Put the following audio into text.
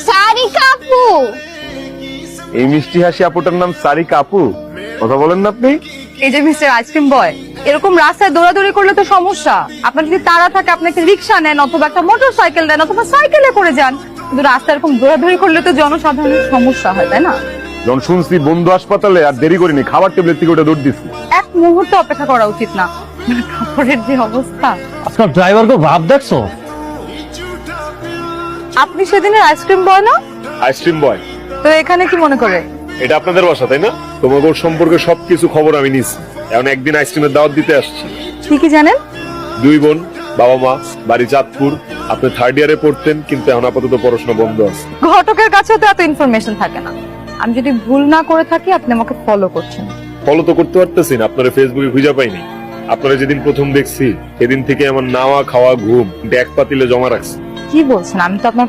সারিকা আপু। এই মিষ্টি হাসি আপুটার নাম সারিকা আপু? কথা বলেন না আপনি? এই যে মিস্টার আইসক্রিম বয়, এরকম রাস্তায় দৌড়াদৌড়ি করলে তো সমস্যা। আপনার যদি তাড়া থাকে আপনি একটা রিক্সা নেন, অথবা একটা মোটর সাইকেল নেন, অথবা সাইকেলে করে যান। কিন্তু রাস্তায় এরকম দৌড়াদৌড়ি করলে তো জনসাধারণের সমস্যা হয়, তাই না? যখন শুনছি বন্ধু হাসপাতালে, আর দেরি করিনি, খাবার টেবিলের থেকে ওটা দৌড় দিছি। এক মুহূর্ত অপেক্ষা করা উচিত না। মানে কাপড়ের যে অবস্থা। আজকাল ড্রাইভারকে ভাব দেখছো? আপনি সেদিনের আইসক্রিম বয় না? আইসক্রিম বয়? তো এখানে কি মনে করে? এটা আপনাদের বাসা তাই না? তোমাকে ওর সম্পর্কে সবকিছু খবর আমি নিছি। এখন একদিন আইসক্রিমের দাওয়াত দিতে আসছি। কি কি জানেন? 2 বোন, বাবা মা, বাড়ি চাঁদপুর। আপনি 3rd ইয়ারে পড়তেন, কিন্তু এখন আপাতত পড়াশোনা বন্ধ আছে। ঘটকের কাছেও তো এত ইনফরমেশন থাকে না। আমি যদি ভুল না করে থাকি, আপনি আমাকে ফলো করছেন। ফলো তো করতে পারতেছি না, আপনারা ফেসবুকে খুঁজে পাইনি। আপনারা যেদিন প্রথম দেখছি সেদিন থেকে আমার নাওয়া খাওয়া ঘুম ব্যাগ পাতিলে জমা রাখছি। কি বলছেন? আমি তো আপনার